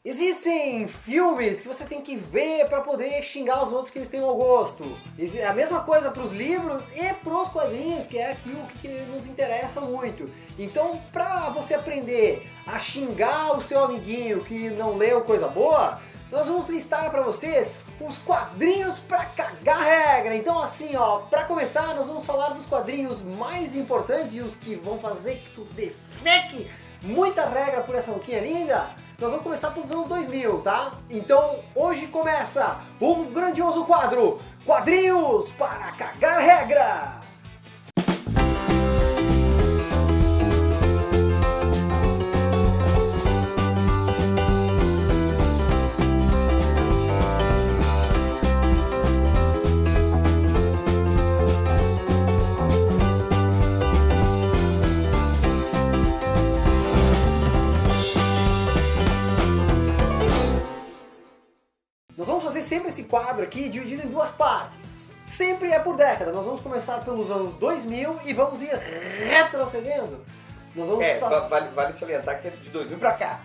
Existem filmes que você tem que ver para poder xingar os outros que eles têm mau gosto. A mesma coisa para os livros e para os quadrinhos, que é aquilo que nos interessa muito. Então, para você aprender a xingar o seu amiguinho que não leu coisa boa, nós vamos listar para vocês os quadrinhos para cagar regra. Então, assim, ó, para começar, nós vamos falar dos quadrinhos mais importantes e os que vão fazer que tu defeque muita regra por essa boquinha linda. Nós vamos começar pelos anos 2000, tá? Então, hoje começa um grandioso quadro, Quadrinhos para Cagar Regra! Nós vamos fazer sempre esse quadro aqui dividido em duas partes. Sempre é por década. Nós vamos começar pelos anos 2000 e vamos ir retrocedendo. Nós vamos vale salientar que é de 2000 pra cá.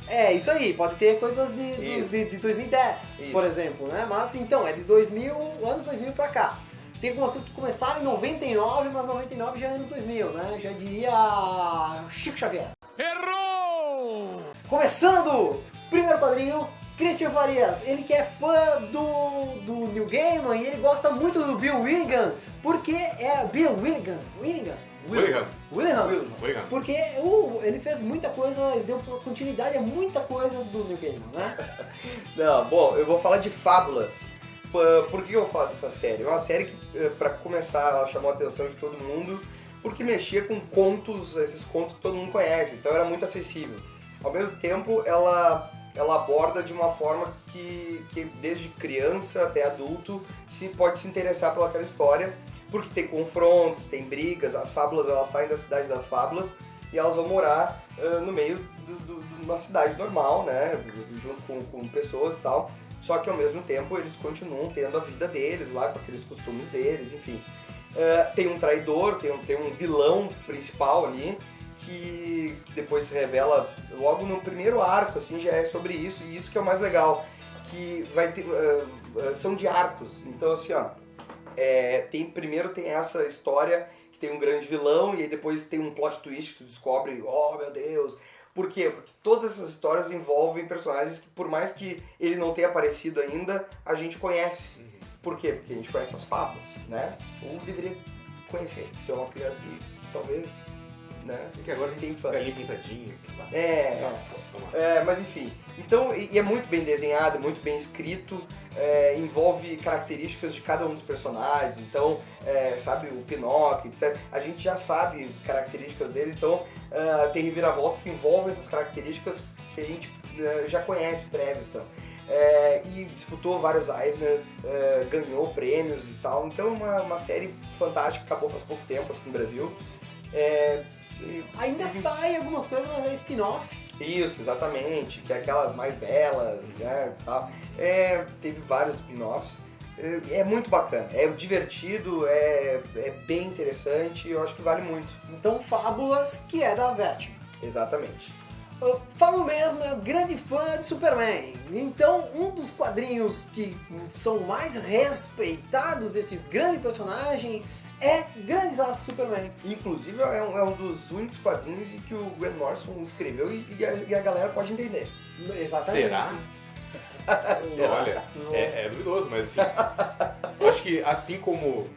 É, isso aí. Pode ter coisas de 2010, isso, por exemplo, né? Mas então, é de 2000, anos 2000 pra cá. Tem algumas coisas que começaram em 99, mas 99 já é anos 2000, né? Já diria Chico Xavier. Errou! Começando! Primeiro quadrinho, Christian Farias, ele que é fã do Neil Gaiman e ele gosta muito do Bill Willigan, porque é Bill Willigan, porque ele fez muita coisa, ele deu continuidade a muita coisa do Neil Gaiman, né? Não, bom, eu vou falar de Fábulas. Por que eu vou falar dessa série? É uma série que, pra começar, ela chamou a atenção de todo mundo, porque mexia com contos, esses contos que todo mundo conhece, então era muito acessível. Ao mesmo tempo, ela aborda de uma forma que desde criança até adulto pode se interessar pelaquela história, porque tem confrontos, tem brigas, as fábulas elas saem da cidade das fábulas e elas vão morar no meio de uma cidade normal, né, junto com pessoas e tal, só que ao mesmo tempo eles continuam tendo a vida deles lá, com aqueles costumes deles, enfim. Tem um traidor, tem um vilão principal ali, que depois se revela logo no primeiro arco, assim, já é sobre isso, e isso que é o mais legal, que vai ter, são de arcos, então assim, ó, primeiro tem essa história que tem um grande vilão, e aí depois tem um plot twist que tu descobre, oh meu Deus, por quê? Porque todas essas histórias envolvem personagens que por mais que ele não tenha aparecido ainda, a gente conhece. Por quê? Porque a gente conhece as fábulas, né? Ou deveria conhecer, se tem uma criança que talvez... né? E que agora tem infância. Galinha pintadinha. Mas enfim. Então, e é muito bem desenhado, muito bem escrito, envolve características de cada um dos personagens, então, sabe, o Pinóquio, etc. A gente já sabe características dele, então tem reviravoltas que envolvem essas características que a gente já conhece prévios, então. E disputou vários Eisner, ganhou prêmios e tal, então uma série fantástica, acabou faz pouco tempo aqui no Brasil. Ainda sai algumas coisas, mas é spin-off. Isso, exatamente, que é aquelas mais belas, né, tal. Teve vários spin-offs, é muito bacana, é divertido, é bem interessante, eu acho que vale muito. Então, Fábulas, que é da Vertigo. Exatamente. O Fábio mesmo é um grande fã de Superman, então um dos quadrinhos que são mais respeitados desse grande personagem é Grandes Astros Superman. Inclusive é um dos únicos quadrinhos em que o Grant Morrison escreveu e a galera pode entender. Exatamente. Será? Olha, é duvidoso, mas assim, eu acho que assim como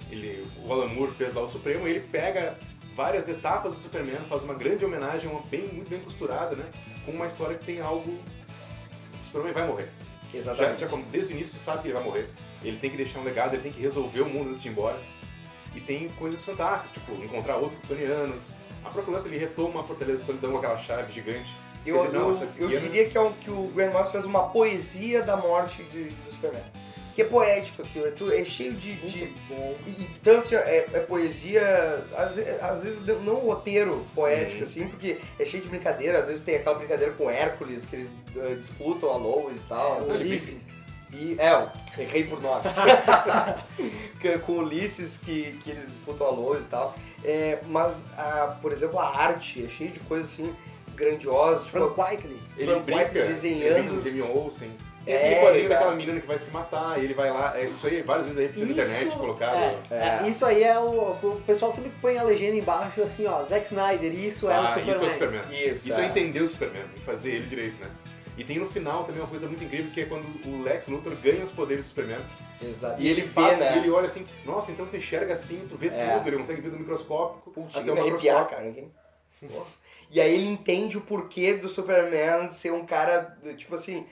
o Alan Moore fez lá o Supremo, ele pega várias etapas do Superman, faz uma grande homenagem, muito bem costurada, né? Com uma história que tem algo... O Superman vai morrer. Exatamente. Desde o início tu sabe que ele vai morrer. Ele tem que deixar um legado, ele tem que resolver o mundo antes de ir embora. E tem coisas fantásticas, tipo encontrar outros kryptonianos. A própria lance, ele retoma a Fortaleza de Solidão com aquela chave gigante. Eu diria que o Grant Morrison fez uma poesia da morte do Superman. Que é poético aquilo, é cheio de... Então, assim, é poesia, às vezes não roteiro poético, assim, porque é cheio de brincadeira, às vezes tem aquela brincadeira com Hércules, que eles disputam a Lois e tal. Ulisses. Errei por nós. Com Ulisses, que eles disputam a Lois e tal. Mas, por exemplo, a arte é cheia de coisas assim, grandiosos. Frank Whiteley. Ele Frank brinca, Whiteley desenhando. ele brinca com Jamie Olsen. Tem É, aquele quadrinho exato. daquela menina que vai se matar, e ele vai lá. Isso aí várias vezes aí na internet colocado. Isso aí é o pessoal sempre põe a legenda embaixo assim, ó, Zack Snyder, isso é o Superman. Isso é o Superman. Isso é entender o Superman e fazer ele direito, né? E tem no final também uma coisa muito incrível, que é quando o Lex Luthor ganha os poderes do Superman. Exato. E ele faz, e ele olha assim, nossa, então tu enxerga assim, tu vê tudo, ele consegue ver do microscópico até o macroscópico. Cara. E aí ele entende o porquê do Superman ser um cara, tipo assim,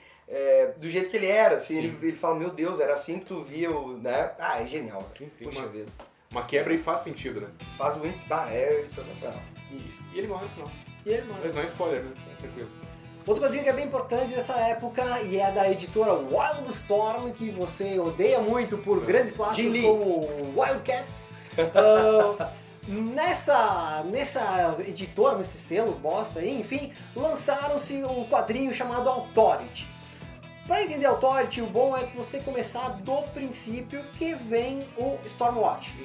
do jeito que ele era, assim, ele fala, meu Deus, era assim que tu viu, né? Ah, é genial. Sim, tem Puxa vida. uma quebra e faz sentido, né? Faz muito, é sensacional. Isso. E ele morre no final. E ele, mano. Mas não é spoiler, né? Tranquilo. Outro quadrinho que é bem importante dessa época e é da editora Wildstorm, que você odeia muito por grandes clássicos Jim Lee. como Wildcats. Nessa editora, nesse selo, bosta aí, enfim, lançaram-se um quadrinho chamado Authority. Para entender Authority, o bom é que você começar do princípio que vem o Stormwatch.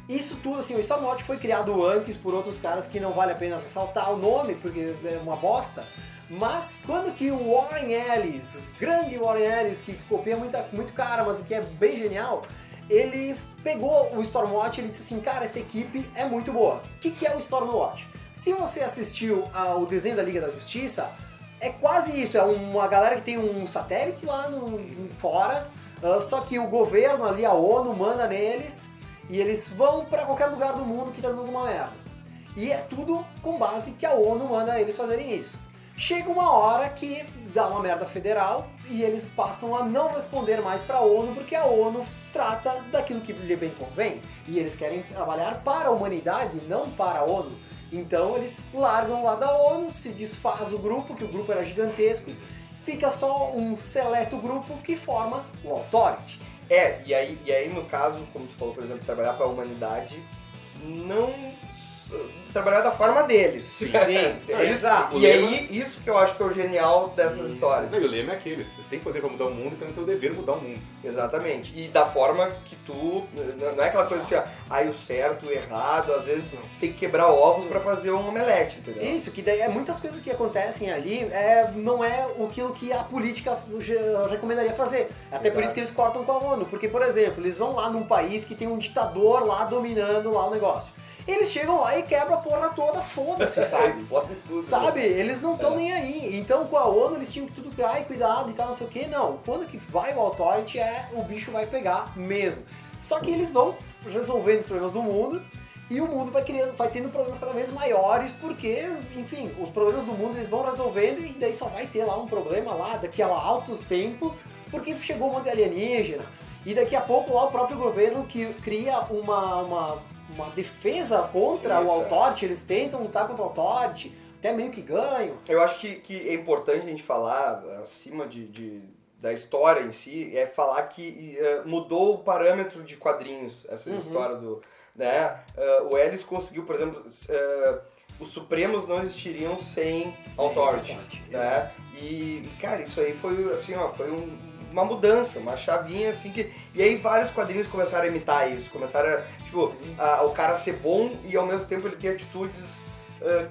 Isso tudo, assim, o Stormwatch foi criado antes por outros caras que não vale a pena ressaltar o nome, porque é uma bosta. Mas quando que o Warren Ellis, o grande Warren Ellis, que copia muito cara, mas que é bem genial, ele pegou o Stormwatch e ele disse assim, cara, essa equipe é muito boa. O que é o Stormwatch? Se você assistiu ao desenho da Liga da Justiça, é quase isso, é uma galera que tem um satélite lá fora, só que o governo ali, a ONU, manda neles e eles vão pra qualquer lugar do mundo que tá dando uma merda. E é tudo com base que a ONU manda eles fazerem isso. Chega uma hora que dá uma merda federal e eles passam a não responder mais para a ONU porque a ONU trata daquilo que lhe bem convém e eles querem trabalhar para a humanidade, não para a ONU. Então eles largam lá da ONU, se desfaz o grupo, que o grupo era gigantesco, fica só um seleto grupo que forma o Authority. E aí no caso, como tu falou, por exemplo, trabalhar para a humanidade, não trabalhar da forma deles. Sim, exato. E aí, isso que eu acho que é o genial dessas histórias. Não, e o lema é aquele, você tem poder pra mudar o mundo, então é teu dever mudar o mundo. Exatamente. E da forma que tu... Não é aquela coisa assim, o certo, o errado, às vezes tu tem que quebrar ovos pra fazer um omelete, entendeu? Isso, que daí muitas coisas que acontecem ali não é aquilo que a política recomendaria fazer. Até por isso que eles cortam com a ONU. Porque, por exemplo, eles vão lá num país que tem um ditador lá dominando lá o negócio. Eles chegam lá e quebram a porra toda, foda-se, sabe? Tudo, sabe? Eles não estão nem aí. Então com a ONU eles tinham que tudo, cuidado e tal, não sei o que. Não, quando que vai o Authority o bicho vai pegar mesmo. Só que eles vão resolvendo os problemas do mundo e o mundo vai tendo problemas cada vez maiores porque, enfim, os problemas do mundo eles vão resolvendo e daí só vai ter lá um problema lá daqui a altos tempos porque chegou um monte de alienígena. E daqui a pouco lá o próprio governo que cria uma defesa contra o Authority, eles tentam lutar contra o Authority, até meio que ganham. Eu acho que é importante a gente falar, acima da história em si, é falar que mudou o parâmetro de quadrinhos, essa história do... Né? O Ellis conseguiu, por exemplo, os Supremos não existiriam sem Authority. Né? E, cara, isso aí foi assim, foi uma mudança, uma chavinha assim que... E aí vários quadrinhos começaram a imitar isso, começaram o cara ser bom e ao mesmo tempo ele ter atitudes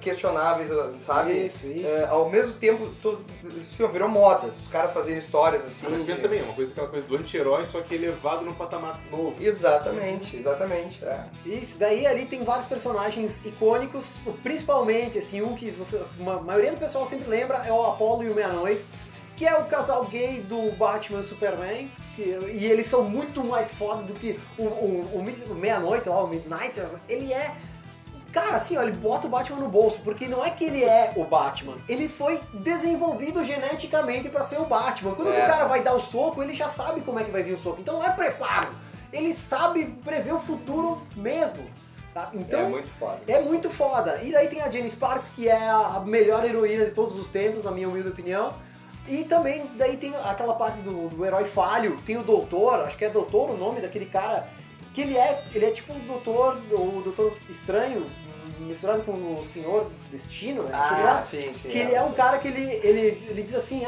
questionáveis, sabe? Isso. Ao mesmo tempo, virou moda, os caras fazerem histórias assim. Mas pensa também, aquela coisa do anti-herói, só que elevado num patamar novo. Exatamente. Isso, daí ali tem vários personagens icônicos, principalmente, assim, um que a maioria do pessoal sempre lembra é o Apollo e o Meia-Noite, que é o casal gay do Batman e Superman, e eles são muito mais foda do que o Meia-Noite lá, o Midnight, ele é... Cara, assim, ele bota o Batman no bolso, porque não é que ele é o Batman, ele foi desenvolvido geneticamente pra ser o Batman. Quando o cara vai dar o soco, ele já sabe como é que vai vir o soco, então não é preparo, ele sabe prever o futuro mesmo. Tá? Então, é muito foda. É muito foda. E daí tem a Jane Sparks, que é a melhor heroína de todos os tempos, na minha humilde opinião. E também, daí tem aquela parte do herói falho, tem o Doutor, acho que é Doutor o nome daquele cara, que ele é tipo o Doutor Estranho, misturado com o Senhor Destino, né? Sim. Que ele é um cara que ele diz assim,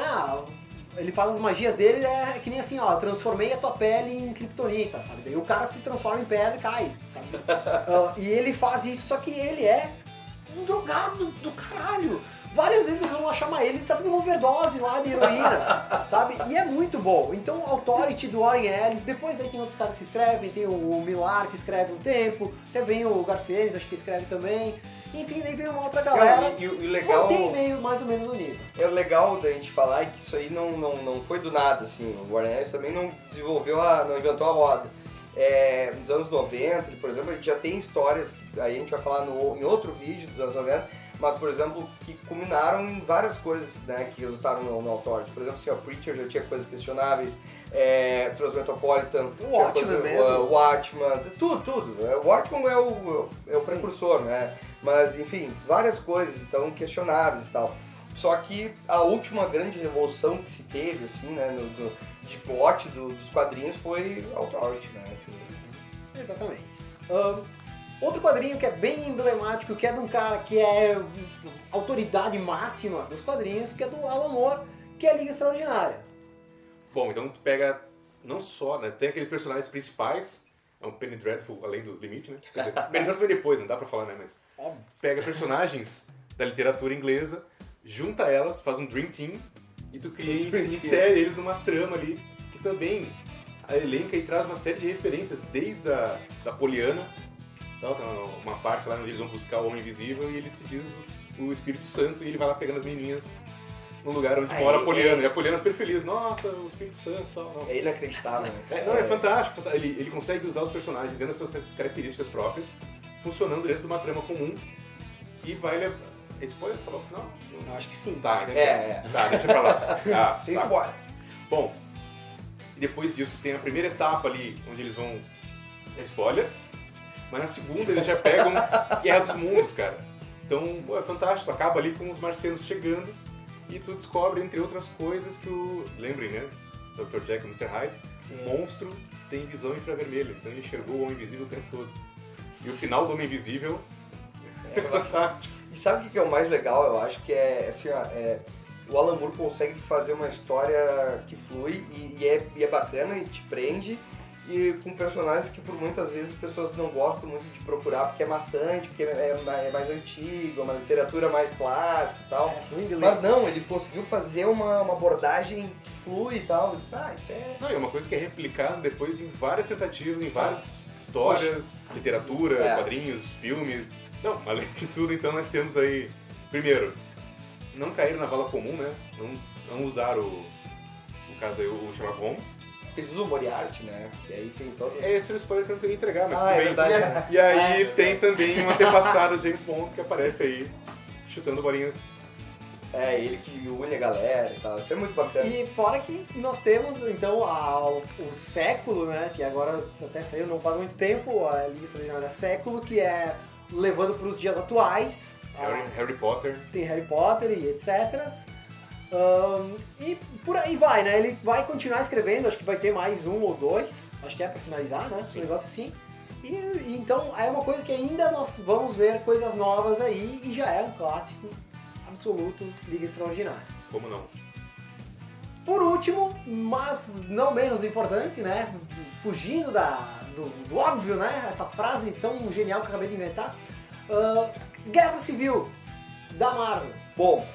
ele faz as magias dele, é que nem assim, transformei a tua pele em kryptonita, sabe? Daí o cara se transforma em pedra e cai, sabe? E ele faz isso, só que ele é um drogado do caralho. várias vezes eles vão lá chamar ele tá tendo uma overdose lá de heroína, sabe? E é muito bom. Então, Authority do Warren Ellis, depois aí tem outros caras que escrevem, tem o Millar que escreve um tempo, até vem o Garfênis, acho que escreve também. Enfim, daí vem uma outra galera. E o legal... Mantém meio mais ou menos o nível. É legal da gente falar que isso aí não foi do nada, assim. O Warren Ellis também não desenvolveu, não inventou a roda. Nos anos 90, por exemplo, a gente já tem histórias, aí a gente vai falar em outro vídeo dos anos 90, mas, por exemplo, que culminaram em várias coisas, né, que resultaram no Authority. Por exemplo, assim, o Preacher já tinha coisas questionáveis, Transmetropolitan, O Watchmen mesmo. O Watchmen, tudo. O Watchmen é o precursor, né? Mas, enfim, várias coisas, então, questionáveis e tal. Só que a última grande revolução que se teve, assim, né, de plot dos quadrinhos foi Authority, né? Exatamente. Outro quadrinho que é bem emblemático, que é de um cara que é autoridade máxima dos quadrinhos, que é do Alan Moore, que é a Liga Extraordinária. Bom, então tu pega não só, né, tem aqueles personagens principais, é um Penny Dreadful além do limite, né? Quer dizer, Penny Dreadful vem depois, não dá pra falar, né? Mas pega personagens da literatura inglesa, junta elas, faz um Dream Team e tu insere eles numa trama ali que também a elenca e traz uma série de referências, desde da Poliana. Então, tem uma parte lá onde eles vão buscar o Homem Invisível e ele se diz o Espírito Santo e ele vai lá pegando as menininhas no lugar onde mora a Poliana. E a Poliana é super feliz. Nossa, o Espírito Santo e tal. Não. É inacreditável, né? É fantástico. Ele consegue usar os personagens dentro das suas características próprias, funcionando dentro de uma trama comum que vai levar... É spoiler falar o final? Acho que sim. Tá, então Tá, deixa pra lá. Sem spoiler. Bom, e depois disso tem a primeira etapa ali, onde eles vão... É spoiler. Mas na segunda eles já pegam Guerra dos Mundos, cara. Então, é fantástico. Acaba ali com os marcianos chegando e tu descobre, entre outras coisas, que lembrem, né? Dr. Jekyll e Mr. Hyde, o monstro tem visão infravermelha. Então ele enxergou o Homem Invisível o tempo todo. E o final do Homem Invisível é fantástico. E sabe o que é o mais legal? Eu acho que assim, o Alan Moore consegue fazer uma história que flui e é bacana e te prende. E com personagens que por muitas vezes as pessoas não gostam muito de procurar porque é maçante, porque é mais antigo, é uma literatura mais clássica e tal. Mas não, ele conseguiu fazer uma abordagem que flui e tal. Isso é... Não, é uma coisa que é replicada depois em várias tentativas, em várias histórias, literatura, quadrinhos, filmes. Não, além de tudo, então nós temos aí, primeiro, não cair na vala comum, né? Não usar no caso aí, o Sherlock Holmes. Eles usam o Moriarty, né? E aí tem todo... Esse é o spoiler que eu não queria entregar, mas é tudo bem. verdade. E aí tem também um antepassado James Bond que aparece aí, chutando bolinhas. Ele que une a galera e tal. Isso é muito bacana. E fora que nós temos, então, o século, né? Que agora até saiu não faz muito tempo, a Liga Extraordinária Século, que é levando para os dias atuais. Harry Potter. Tem Harry Potter e etc. E por aí vai, né? Ele vai continuar escrevendo, acho que vai ter mais um ou dois, acho que é pra finalizar, né? Sim. Um negócio assim. E então é uma coisa que ainda nós vamos ver coisas novas aí e já é um clássico absoluto, Liga Extraordinária. Como não? Por último, mas não menos importante, né? Fugindo do óbvio, né? Essa frase tão genial que eu acabei de inventar. Guerra Civil da Marvel. Bom,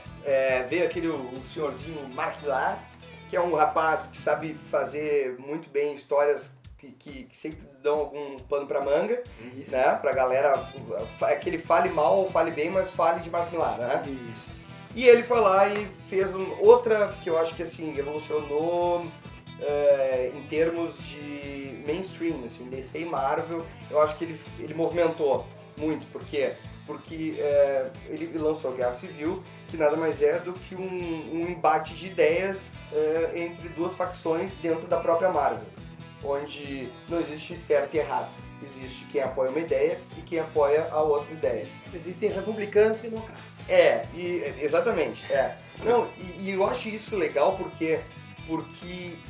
veio o senhorzinho Mark Millar, que é um rapaz que sabe fazer muito bem histórias que sempre dão algum pano pra manga, Isso. né? Pra galera, que ele fale mal ou fale bem, mas fale de Mark Millar, né? Isso. E ele foi lá e fez outra que eu acho que assim, revolucionou em termos de mainstream, assim, DC e Marvel. Eu acho que ele movimentou muito, por quê? Porque ele lançou a Guerra Civil, que nada mais é do que um embate de ideias entre duas facções dentro da própria Marvel, onde não existe certo e errado. Existe quem apoia uma ideia e quem apoia a outra ideia. Existem republicanos e democratas. Exatamente. Não, e eu acho isso legal porque,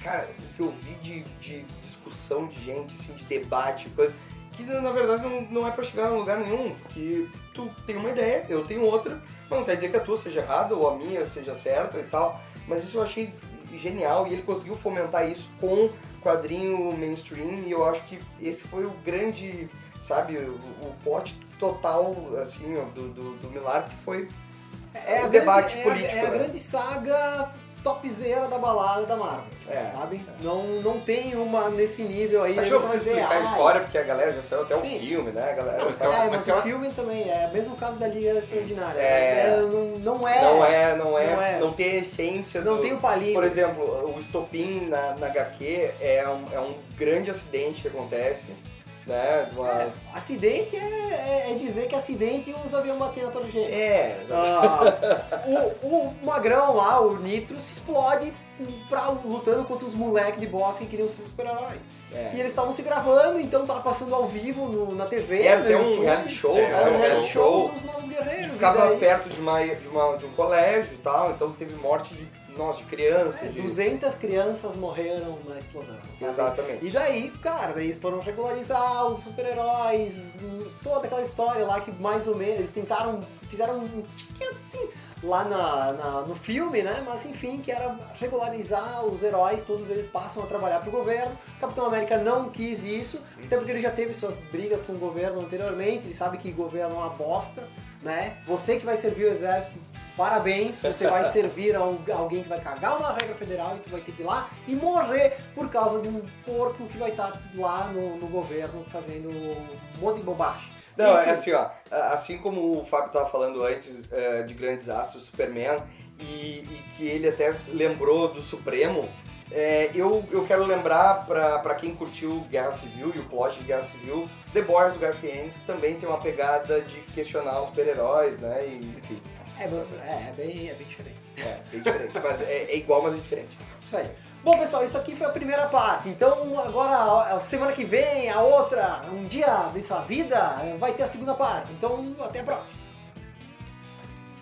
cara, o que eu vi de discussão de gente, assim, de debate, coisa, que na verdade não é pra chegar a lugar nenhum, porque tu tem uma ideia, eu tenho outra, mas não quer dizer que a tua seja errada ou a minha seja certa e tal, mas isso eu achei genial e ele conseguiu fomentar isso com quadrinho mainstream e eu acho que esse foi o grande, sabe, o pote total, assim, do Millar, que foi É um a debate grande, político. é a né? grande saga topzera da balada da Marvel, sabe? Não tem uma nesse nível aí. Acho que aí eu você vai preciso dizer, explicar a história, porque a galera já saiu até um Sim. filme, né? A galera Não, mas sabe. calma. mas Mas o ela- filme também é o mesmo caso da Liga Extraordinária. É. Não Não tem a essência Não do... tem o palímetro. Por exemplo, o estopim na HQ é um grande acidente que acontece, né? Acidente é dizer que acidente os aviões batem na Torre Gêmea. Exatamente. O magrão lá, o Nitro, se explode lutando contra os moleques de boss que queriam ser super-herói. É. E eles estavam se gravando, então tava passando ao vivo na TV. Era no até um YouTube. reality show, É, né? Era um Um reality show dos Novos Guerreiros. Ficava e daí, perto de um colégio e tal, então teve morte de criança. de... 200 crianças morreram na explosão. Sabe? Exatamente. E daí, cara, daí eles foram regularizar os super-heróis, toda aquela história lá que mais ou menos eles fizeram um tiquinho assim lá no filme, né? Mas enfim, que era regularizar os heróis, todos eles passam a trabalhar pro governo. Capitão América não quis isso, até porque ele já teve suas brigas com o governo anteriormente, ele sabe que governo é uma bosta, né? Você que vai servir o exército, parabéns, você vai servir a alguém que vai cagar uma regra federal e tu vai ter que ir lá e morrer por causa de um porco que vai estar lá no governo fazendo um monte de bobagem. Não, Enfim. é assim, ó. Assim como o Fábio estava falando antes de Grandes Astros, Superman, e que ele até lembrou do Supremo, eu quero lembrar pra quem curtiu Guerra Civil e o plot de Guerra Civil, The Boys do Garfiennes, que também tem uma pegada de questionar os super-heróis, né? E, enfim. Mas é bem diferente. É, bem diferente. Mas é igual, mas é diferente. Isso aí. Bom, pessoal, isso aqui foi a primeira parte. Então, agora, semana que vem, a outra, um dia dessa vida, vai ter a segunda parte. Então, até a próxima.